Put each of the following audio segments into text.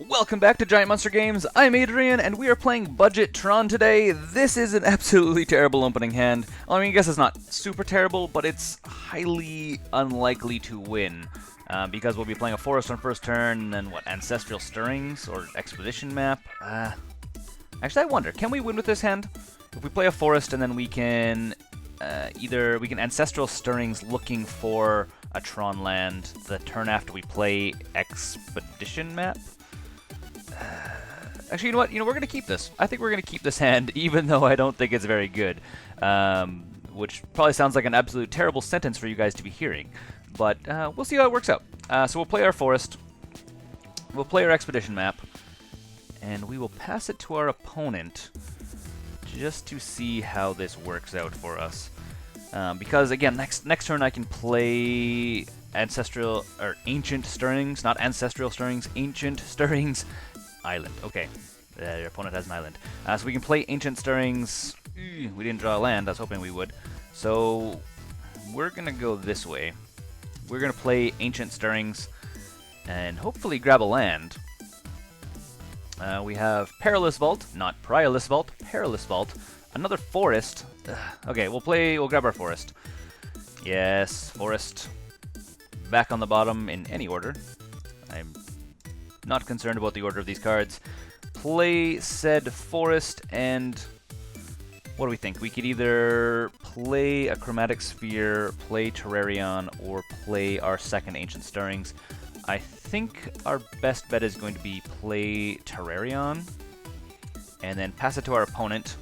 Welcome back to Giant Monster Games. I'm Adrian, and we are playing Budget Tron today. This is an absolutely terrible opening hand. Well, I mean, I guess it's not super terrible, but it's highly unlikely to win. Because we'll be playing a forest on first turn, and then what, Ancestral Stirrings, or Expedition Map? Actually, I wonder, can we win with this hand? If we play a forest, and then we can either we can Ancestral Stirrings looking for a Tron land the turn after we play Expedition Map? Actually, you know what? We're going to keep this. I think we're going to keep this hand, even though I don't think it's very good. Which probably sounds like an absolute terrible sentence for you guys to be hearing. But we'll see how it works out. So we'll play our forest. We'll play our expedition map. And we will pass it to our opponent just to see how this works out for us. Because, again, next turn I can play Ancestral, or Ancient Stirrings, not Ancestral Stirrings, Ancient Stirrings Island. Okay, your opponent has an island. So we can play Ancient Stirrings. We didn't draw a land, I was hoping we would. So we're going to go this way. We're going to play Ancient Stirrings and hopefully grab a land. We have Perilous Vault, not Perilous Vault, Perilous Vault. Another forest. Okay, we'll grab our forest. Yes, forest. Back on the bottom in any order. I'm not concerned about the order of these cards. Play said forest, and what do we think? We could either play a Chromatic Sphere, play Terrarion, or play our second Ancient Stirrings. I think our best bet is going to be play Terrarion, and then pass it to our opponent.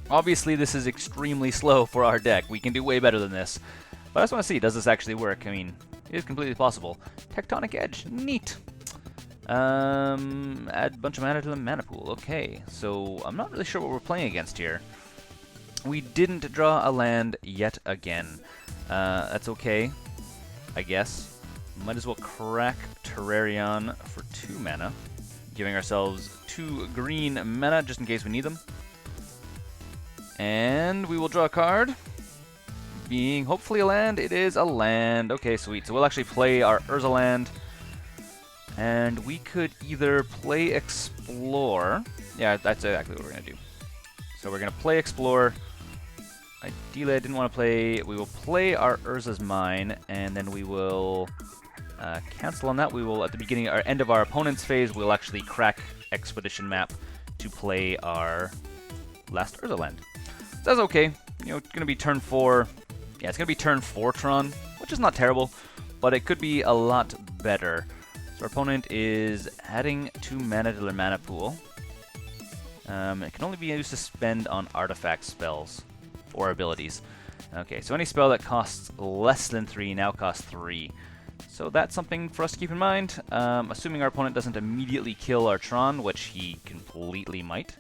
Obviously, this is extremely slow for our deck. We can do way better than this. But I just want to see, does this actually work? I mean, it is completely possible. Tectonic Edge, neat. Add a bunch of mana to the mana pool. Okay, so I'm not really sure what we're playing against here. We didn't draw a land yet again. That's okay, I guess. Might as well crack Terrarion for 2 mana, giving ourselves 2 green mana just in case we need them. And we will draw a card. Being hopefully a land, it is a land. Okay, sweet. So we'll actually play our Urza land. And we could either play Explore. Yeah, that's exactly what we're going to do. So we're going to play Explore. Ideally, I didn't want to play. We will play our Urza's Mine, and then we will cancel on that. We will, at the beginning or end of our opponent's phase, we'll actually crack Expedition Map to play our last Urza land. So that's okay. It's going to be turn 4. Yeah, it's going to be turn 4 Tron, which is not terrible, but it could be a lot better. So our opponent is adding 2 mana to their mana pool. It can only be used to spend on artifact spells or abilities. Okay, so any spell that costs less than 3 now costs 3. So that's something for us to keep in mind. Assuming our opponent doesn't immediately kill our Tron, which he completely might.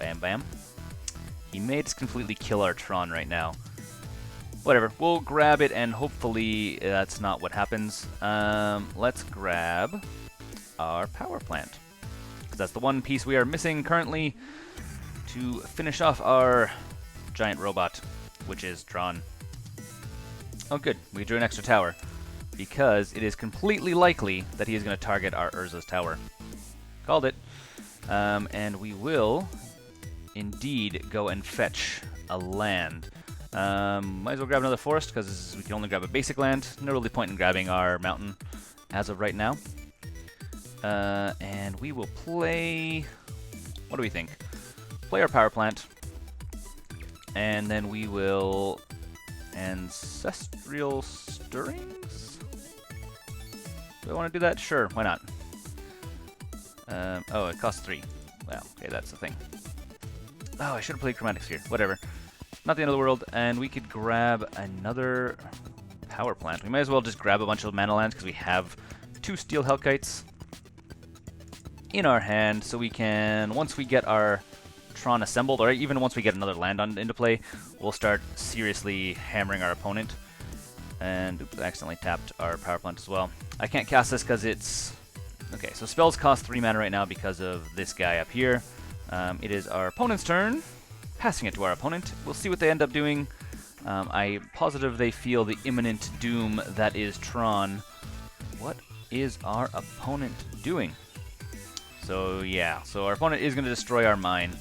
Bam, bam. He may just completely kill our Tron right now. Whatever, we'll grab it, and hopefully that's not what happens. Let's grab our power plant, because that's the one piece we are missing currently to finish off our giant robot, which is Tron. Oh good, we drew an extra tower, because it is completely likely that he is going to target our Urza's tower. Called it. And we will indeed go and fetch a land. Might as well grab another forest, because we can only grab a basic land. No really point in grabbing our mountain as of right now. And we will play... What do we think? Play our power plant. And then we will... Ancestral Stirrings? Do I want to do that? Sure, why not? Oh, it costs 3. Well, okay, that's the thing. Oh, I should have played Chromatic Sphere. Whatever. Not the end of the world, and we could grab another power plant. We might as well just grab a bunch of mana lands because we have 2 Steel Hellkites in our hand, so we can, once we get our Tron assembled, or even once we get another land into play, we'll start seriously hammering our opponent. And, oops, I accidentally tapped our power plant as well. I can't cast this because it's... Okay, so spells cost 3 mana right now because of this guy up here. It is our opponent's turn. Passing it to our opponent. We'll see what they end up doing. I'm positive they feel the imminent doom that is Tron. what is our opponent doing? So yeah, so our opponent is going to destroy our mine.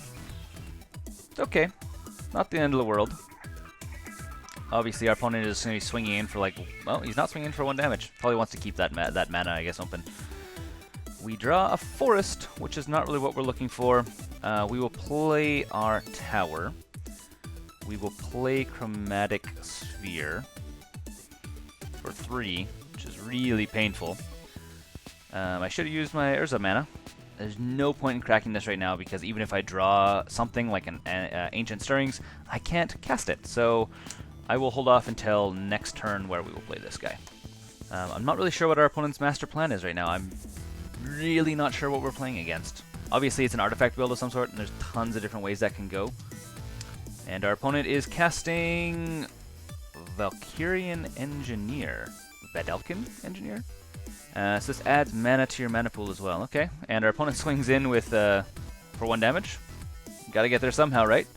It's okay, not the end of the world. Obviously, our opponent is going to be swinging in for like, well, he's not swinging in for 1 damage. Probably wants to keep that mana, I guess, open. We draw a forest, which is not really what we're looking for. We will play our tower. We will play Chromatic Sphere for 3, which is really painful. I should have used my Urza mana. There's no point in cracking this right now because even if I draw something like an Ancient Stirrings, I can't cast it. So I will hold off until next turn where we will play this guy. I'm not really sure what our opponent's master plan is right now. I'm really not sure what we're playing against. Obviously it's an artifact build of some sort and there's tons of different ways that can go. And our opponent is casting Valkyrian Engineer. Vadelkin Engineer? So this adds mana to your mana pool as well. Okay, and our opponent swings in with for 1 damage. Gotta get there somehow, right?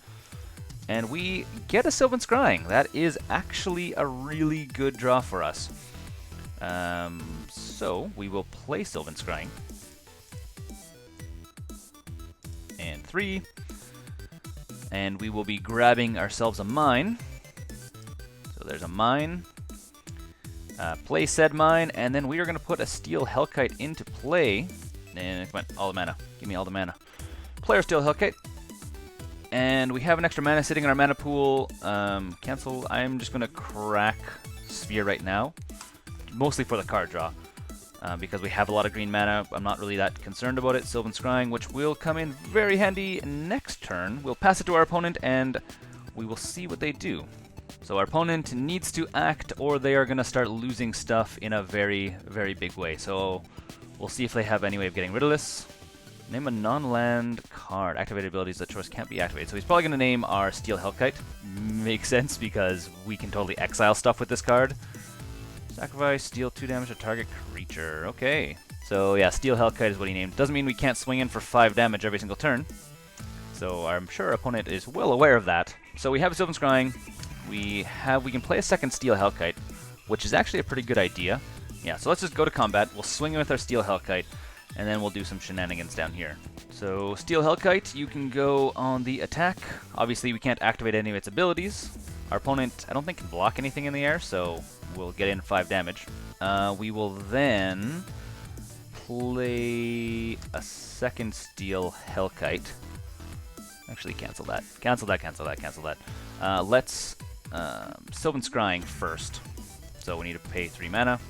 And we get a Sylvan Scrying. That is actually a really good draw for us. So we will play Sylvan Scrying. And 3. And we will be grabbing ourselves a mine. So there's a mine. Play said mine, and then we are going to put a Steel Hellkite into play. And come on, all the mana. Give me all the mana. Play our Steel Hellkite. And we have an extra mana sitting in our mana pool. Cancel. I'm just going to crack Sphere right now. Mostly for the card draw. Because we have a lot of green mana. I'm not really that concerned about it. Sylvan Scrying, which will come in very handy next turn. We'll pass it to our opponent, and we will see what they do. So our opponent needs to act, or they are going to start losing stuff in a very, very big way. So we'll see if they have any way of getting rid of this. Name a non-land card. Activated abilities that choice can't be activated. So he's probably going to name our Steel Hellkite. Makes sense, because we can totally exile stuff with this card. Sacrifice, deal 2 damage to target creature. Okay. So yeah, Steel Hellkite is what he named. Doesn't mean we can't swing in for 5 damage every single turn. So I'm sure our opponent is well aware of that. So we have a Sylvan Scrying. We can play a second Steel Hellkite, which is actually a pretty good idea. Yeah, so let's just go to combat. We'll swing in with our Steel Hellkite, and then we'll do some shenanigans down here. So Steel Hellkite, you can go on the attack. Obviously, we can't activate any of its abilities. Our opponent, I don't think, can block anything in the air, so we'll get in 5 damage. We will then play a second Steel Hellkite. Actually, cancel that. Cancel that, cancel that, cancel that. Let's Sylvan Scrying first. So we need to pay 3 mana.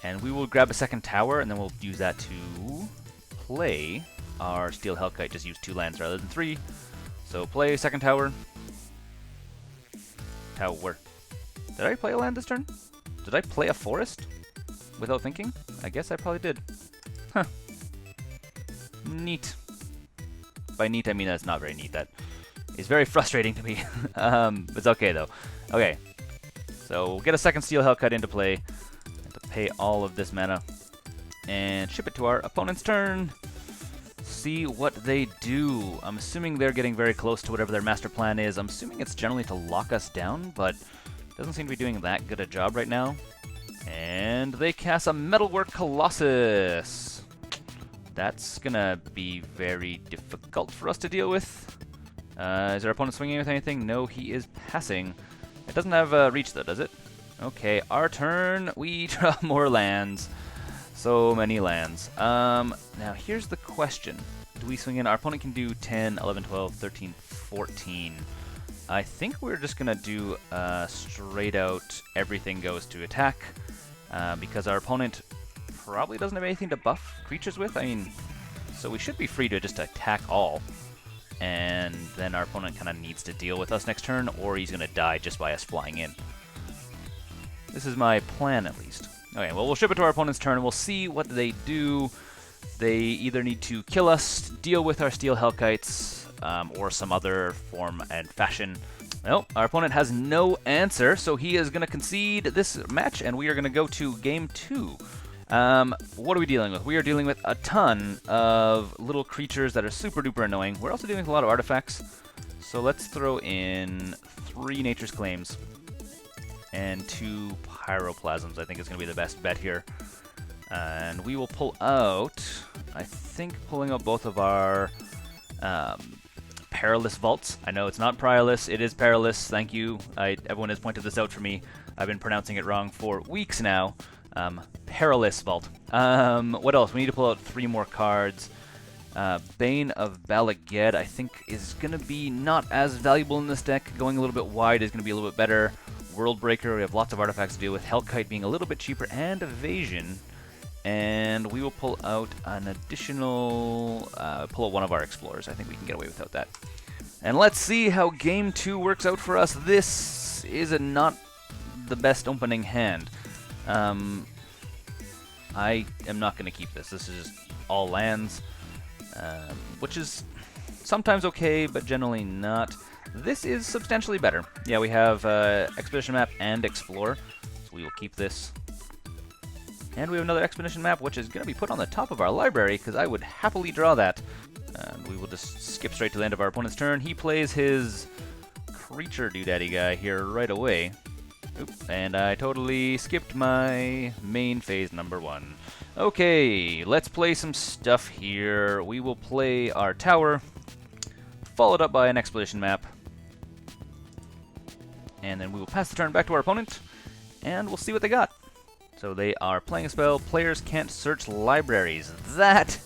And we will grab a second tower, and then we'll use that to play our Steel Hellkite. Just use 2 lands rather than 3. So play second tower. Tower. Did I play a land this turn? Did I play a forest? Without thinking? I guess I probably did. Huh. Neat. By neat, I mean that's not very neat. That is very frustrating to me. It's okay, though. Okay. So we'll get a second Steel Hellkite into play. Have to pay all of this mana. And ship it to our opponent's turn. See what they do. I'm assuming they're getting very close to whatever their master plan is. I'm assuming it's generally to lock us down, but doesn't seem to be doing that good a job right now. And they cast a Metalwork Colossus. That's gonna be very difficult for us to deal with. Is our opponent swinging with anything? No, he is passing. It doesn't have reach though, does it? Okay, our turn. We draw more lands. So many lands. Now here's the question. Do we swing in? Our opponent can do 10, 11, 12, 13, 14. I think we're just gonna do straight out everything goes to attack. Because our opponent probably doesn't have anything to buff creatures with. I mean, so we should be free to just attack all. And then our opponent kind of needs to deal with us next turn, or he's going to die just by us flying in. This is my plan, at least. Okay, well, we'll ship it to our opponent's turn, and we'll see what they do. They either need to kill us, deal with our Steel Hellkites, or some other form and fashion. Well, our opponent has no answer, so he is going to concede this match, and we are going to go to Game 2. What are we dealing with? We are dealing with a ton of little creatures that are super duper annoying. We're also dealing with a lot of artifacts. So let's throw in 3 Nature's Claims and 2 Pyroclasms. I think is going to be the best bet here. And we will pull out, I think pulling out both of our Perilous Vaults. I know it's not Perilous, it is Perilous, thank you. Everyone has pointed this out for me. I've been pronouncing it wrong for weeks now. Perilous Vault. What else? We need to pull out 3 more cards. Bane of Bala Ged, I think, is going to be not as valuable in this deck. Going a little bit wide is going to be a little bit better. World Breaker, we have lots of artifacts to deal with. Hellkite being a little bit cheaper, and Evasion. And we will pull out an additional... pull out one of our Explorers. I think we can get away without that. And let's see how Game 2 works out for us. This is not the best opening hand. I am not going to keep this. This is just all lands, which is sometimes okay, but generally not. This is substantially better. Yeah, we have Expedition Map and Explore, so we will keep this. And we have another Expedition Map, which is going to be put on the top of our library, because I would happily draw that. And we will just skip straight to the end of our opponent's turn. He plays his creature doodaddy guy here right away. Oop, and I totally skipped my main phase number 1. Okay, let's play some stuff here. We will play our tower, followed up by an Expedition Map. And then we will pass the turn back to our opponent, and we'll see what they got. So they are playing a spell, players can't search libraries. That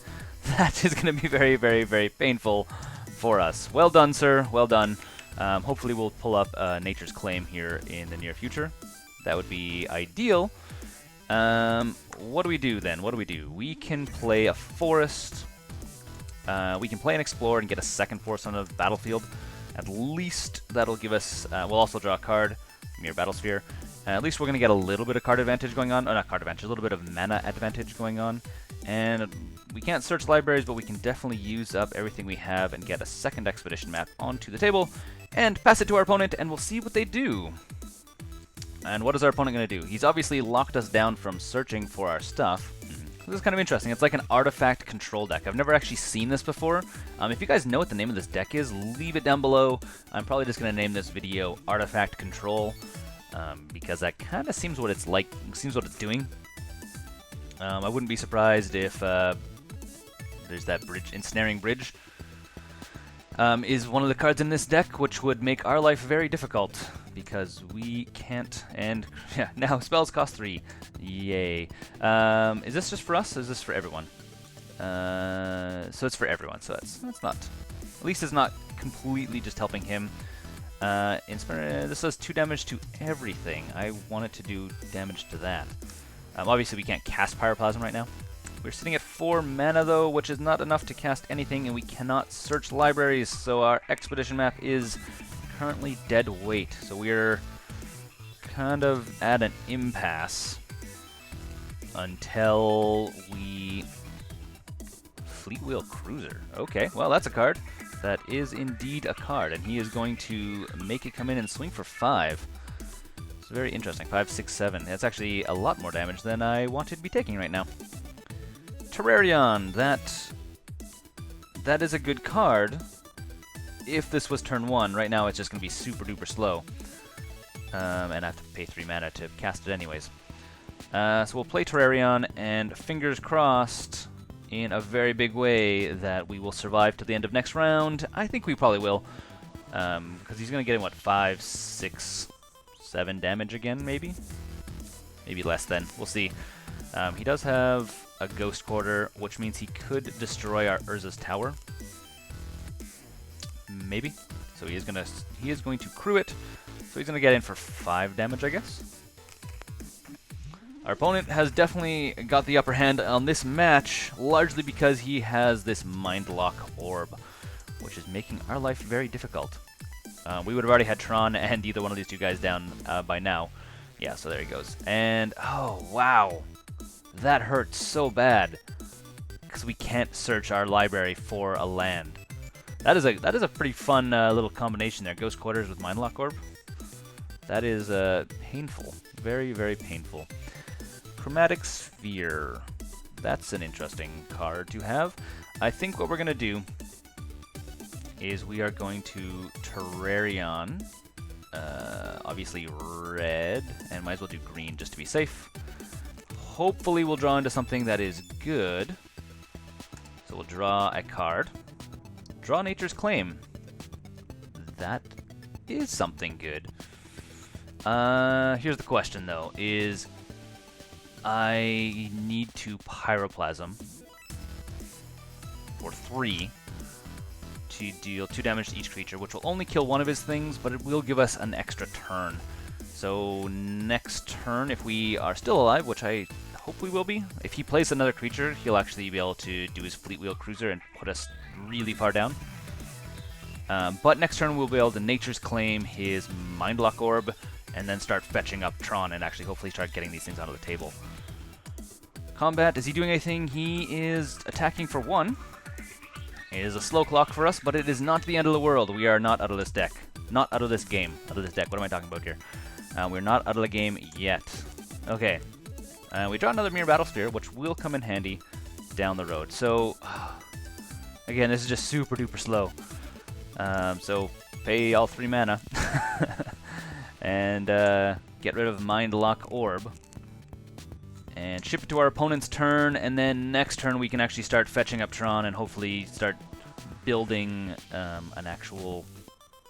is going to be very, very, very painful for us. Well done, sir, well done. Hopefully we'll pull up Nature's Claim here in the near future. That would be ideal. What do we do then? What do we do? We can play a Forest. We can play an Explorer and get a second Forest on the battlefield. At least that'll give us... we'll also draw a card, Myr Battlesphere. At least we're going to get a little bit of card advantage going on. Oh, not card advantage, a little bit of mana advantage going on. And we can't search libraries, but we can definitely use up everything we have and get a second Expedition Map onto the table and pass it to our opponent, and we'll see what they do. And what is our opponent going to do? He's obviously locked us down from searching for our stuff. This is kind of interesting. It's like an artifact control deck. I've never actually seen this before. If you guys know what the name of this deck is, leave it down below. I'm probably just going to name this video Artifact Control, because that kind of seems what it's like, seems what it's doing. I wouldn't be surprised if there's that bridge, Ensnaring Bridge, is one of the cards in this deck, which would make our life very difficult, because we can't, and yeah, now spells cost 3. Yay. Is this just for us, or is this for everyone? So it's for everyone, so that's not, at least it's not completely just helping him. This does 2 damage to everything. I want it to do damage to that. Obviously we can't cast Pyroclasm right now. We're sitting at 4 mana though, which is not enough to cast anything, and we cannot search libraries, so our Expedition Map is currently dead weight. So we're kind of at an impasse until we... Fleetwheel Cruiser. Okay, well that's a card. That is indeed a card, and he is going to make it come in and swing for 5. It's very interesting. 5, 6, 7. That's actually a lot more damage than I wanted to be taking right now. Terrarion. That is a good card. If this was turn 1, right now it's just going to be super duper slow. And I have to pay 3 mana to cast it anyways. So we'll play Terrarion, and fingers crossed in a very big way that we will survive to the end of next round. I think we probably will, because he's going to get in, what, 5, 6, 7 damage again, maybe? Maybe less then. We'll see. He does have a Ghost Quarter, which means he could destroy our Urza's Tower. Maybe. So he is going to crew it. So he's going to get in for 5 damage, I guess. Our opponent has definitely got the upper hand on this match, largely because he has this Mindlock Orb, which is making our life very difficult. We would have already had Tron and either one of these 2 guys down by now. Yeah, so there he goes. And, oh, wow. That hurts so bad, because we can't search our library for a land. That is a pretty fun little combination there. Ghost Quarters with Mindlock Orb. That is painful. Very, very painful. Chromatic Sphere. That's an interesting card to have. I think what we're going to do is we are going to Terrarion. Obviously red, and might as well do green just to be safe. hopefully we'll draw into something that is good. So we'll draw a card. Draw Nature's Claim. That is something good. Here's the question, though, is I need to Pyroclasm for 3 to deal 2 damage to each creature, which will only kill one of his things, but it will give us an extra turn. So next turn, if we are still alive, which I hope we will be, if he plays another creature, he'll actually be able to do his Fleet Wheel Cruiser and put us really far down. But next turn we'll be able to Nature's Claim his Mindlock Orb, and then start fetching up Tron and actually hopefully start getting these things onto the table. Combat, is he doing anything? He is attacking for 1. It is a slow clock for us, but it is not the end of the world. We are not out of this deck. Not out of this game. Out of this deck. What am I talking about here? We're not out of the game yet. Okay. We draw another Myr Battlesphere, which will come in handy down the road. So, again, this is just super duper slow. So, pay all 3 mana. And get rid of Mindlock Orb. And ship it to our opponent's turn, and then next turn we can actually start fetching up Tron and hopefully start building an actual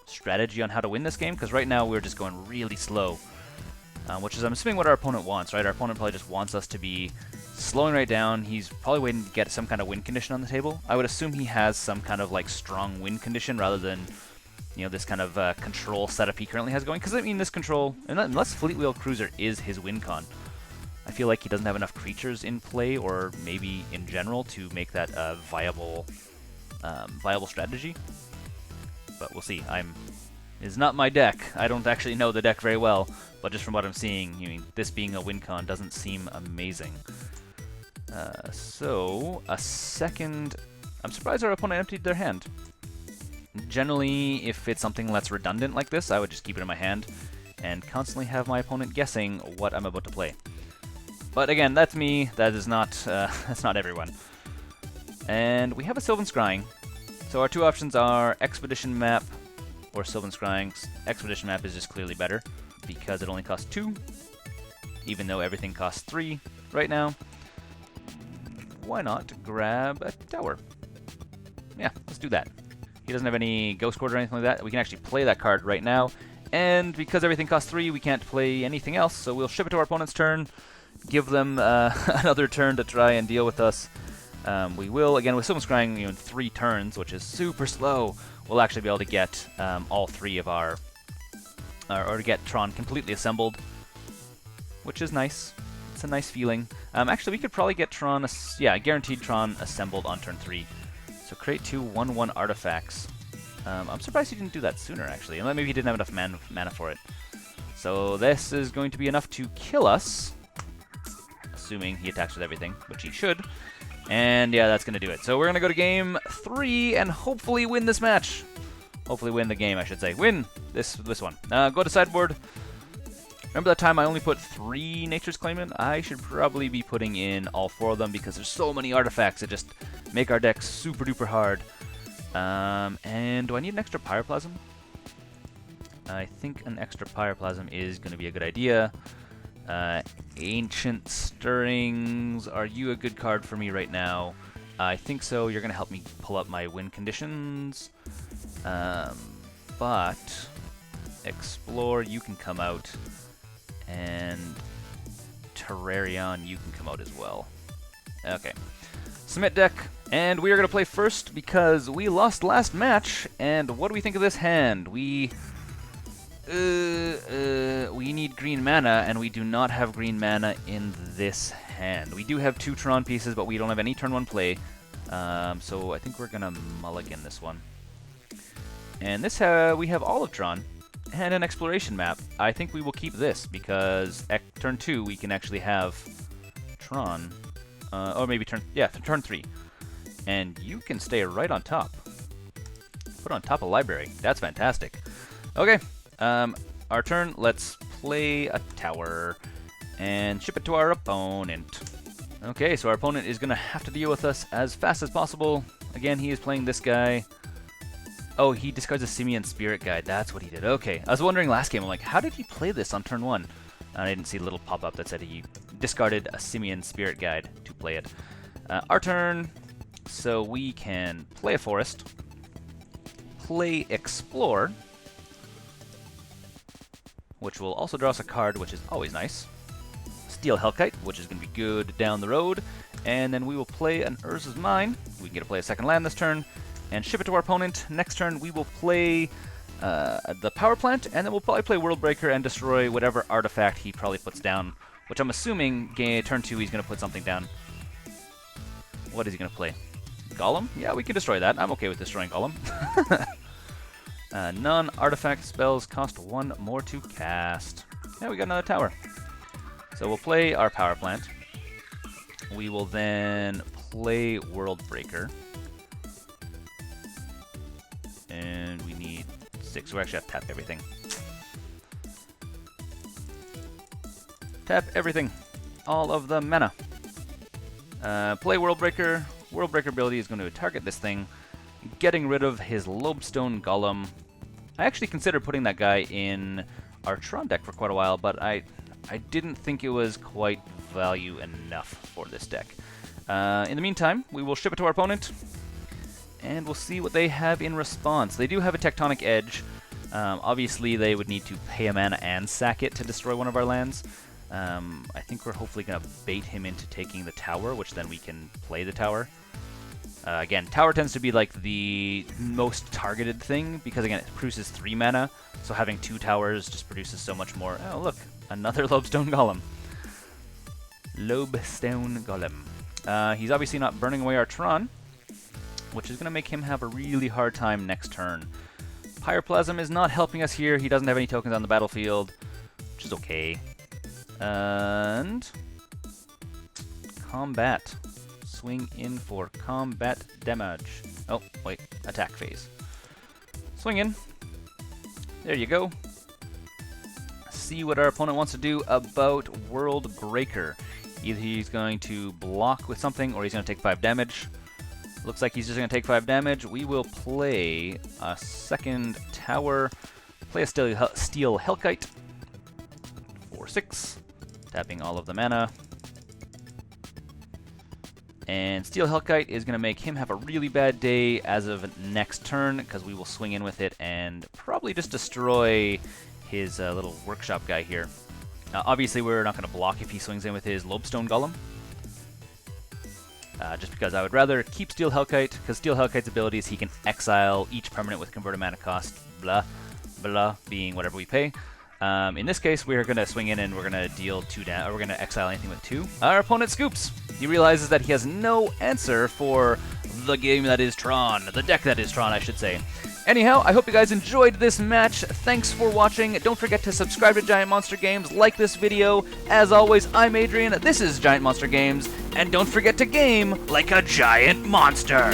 strategy on how to win this game, because right now we're just going really slow, which is, I'm assuming, what our opponent wants, right? Our opponent probably just wants us to be slowing right down. He's probably waiting to get some kind of win condition on the table. I would assume he has some kind of like strong win condition rather than, you know, this kind of control setup he currently has going, because I mean this control, unless Fleet Wheel Cruiser is his win con, I feel like he doesn't have enough creatures in play, or maybe in general, to make that a viable strategy. But we'll see. It's not my deck. I don't actually know the deck very well, but just from what I'm seeing, I mean, this being a win con doesn't seem amazing. So a second. I'm surprised our opponent emptied their hand. Generally, if it's something that's redundant like this, I would just keep it in my hand and constantly have my opponent guessing what I'm about to play. But again, that's me. That is not that's not everyone. And we have a Sylvan Scrying. So our 2 options are Expedition Map or Sylvan Scrying. Expedition Map is just clearly better because it only costs 2, even though everything costs 3 right now. Why not grab a tower? Yeah, let's do that. He doesn't have any Ghost Quarter or anything like that. We can actually play that card right now. And because everything costs 3, we can't play anything else, so we'll ship it to our opponent's turn, give them another turn to try and deal with us. We will, again, with Sylvan Scrying, in 3 turns, which is super slow, we'll actually be able to get all 3 of our, or to get Tron completely assembled, which is nice. It's a nice feeling. Actually, we could probably get Tron, guaranteed Tron assembled on turn 3. So create 2 1/1 artifacts. I'm surprised he didn't do that sooner, actually. And maybe he didn't have enough mana for it. So this is going to be enough to kill us, assuming he attacks with everything, which he should. And yeah, that's going to do it. So we're going to go to game 3 and hopefully win this match. Hopefully win the game, I should say. Win this one. Go to Sideboard. Remember that time I only put 3 Nature's Claim in? I should probably be putting in all 4 of them because there's so many artifacts that just make our deck super duper hard. And do I need an extra Pyroclasm? I think an extra Pyroclasm is going to be a good idea. Ancient Stirrings, are you a good card for me right now? I think so. You're going to help me pull up my win conditions. But Explore, you can come out. And Terrarion, you can come out as well. Okay. Submit deck. And we are going to play first because we lost last match. And what do we think of this hand? We need green mana, and we do not have green mana in this hand. We do have 2 Tron pieces, but we don't have any turn 1 play. So I think we're going to mulligan this one. And this we have all of Tron and an exploration map. I think we will keep this because at turn 2 we can actually have Tron. Or maybe turn 3. And you can stay right on top. Put on top of library. That's fantastic. Okay. Our turn. Let's play a tower and ship it to our opponent. Okay, so our opponent is going to have to deal with us as fast as possible. Again, he is playing this guy. Oh, he discards a Simian Spirit Guide. That's what he did. Okay. I was wondering last game, I'm like, how did he play this on turn 1? I didn't see a little pop-up that said he discarded a Simian Spirit Guide to play it. Our turn, so we can play a Forest, play Explore, which will also draw us a card, which is always nice. Steel Hellkite, which is going to be good down the road. And then we will play an Urza's Mine. We can get to play a second land this turn and ship it to our opponent. Next turn, we will play the Power Plant, and then we'll probably play World Breaker and destroy whatever artifact he probably puts down, which I'm assuming turn 2 he's going to put something down. What is he going to play? Golem? Yeah, we can destroy that. I'm okay with destroying Golem. Non-artifact spells cost 1 more to cast. Yeah, we got another tower. So we'll play our Power Plant. We will then play World Breaker. And we need 6. We actually have to tap everything. Tap everything. All of the mana. Play World Breaker. World Breaker ability is going to target this thing, getting rid of his Lobestone Golem. I actually considered putting that guy in our Tron deck for quite a while, but I didn't think it was quite value enough for this deck. In the meantime, we will ship it to our opponent, and we'll see what they have in response. They do have a Tectonic Edge. Obviously, they would need to pay a mana and sack it to destroy one of our lands. I think we're hopefully going to bait him into taking the tower, which then we can play the tower. Again, tower tends to be like the most targeted thing, because again, it produces 3 mana, so having 2 towers just produces so much more. Oh, look, another Lobestone Golem. Lobestone Golem. He's obviously not burning away our Tron, which is going to make him have a really hard time next turn. Pyroclasm is not helping us here. He doesn't have any tokens on the battlefield, which is okay. And combat. Swing in for combat damage. Oh, wait, attack phase. Swing in. There you go. See what our opponent wants to do about World Breaker. Either he's going to block with something, or he's going to take 5 damage. Looks like he's just going to take 5 damage. We will play a second tower. Play a Steel Hellkite for 6. Tapping all of the mana. And Steel Hellkite is going to make him have a really bad day as of next turn, because we will swing in with it and probably just destroy his little workshop guy here. Obviously, we're not going to block if he swings in with his Lobestone Golem. Just because I would rather keep Steel Hellkite, because Steel Hellkite's ability is he can exile each permanent with converted mana cost, blah, blah, being whatever we pay. In this case, we're going to swing in and we're going to deal 2 down, or we're going to exile anything with 2. Our opponent scoops. He realizes that he has no answer for the game that is Tron, the deck that is Tron, I should say. Anyhow, I hope you guys enjoyed this match. Thanks for watching. Don't forget to subscribe to Giant Monster Games, like this video. As always, I'm Adrian, this is Giant Monster Games, and don't forget to game like a giant monster.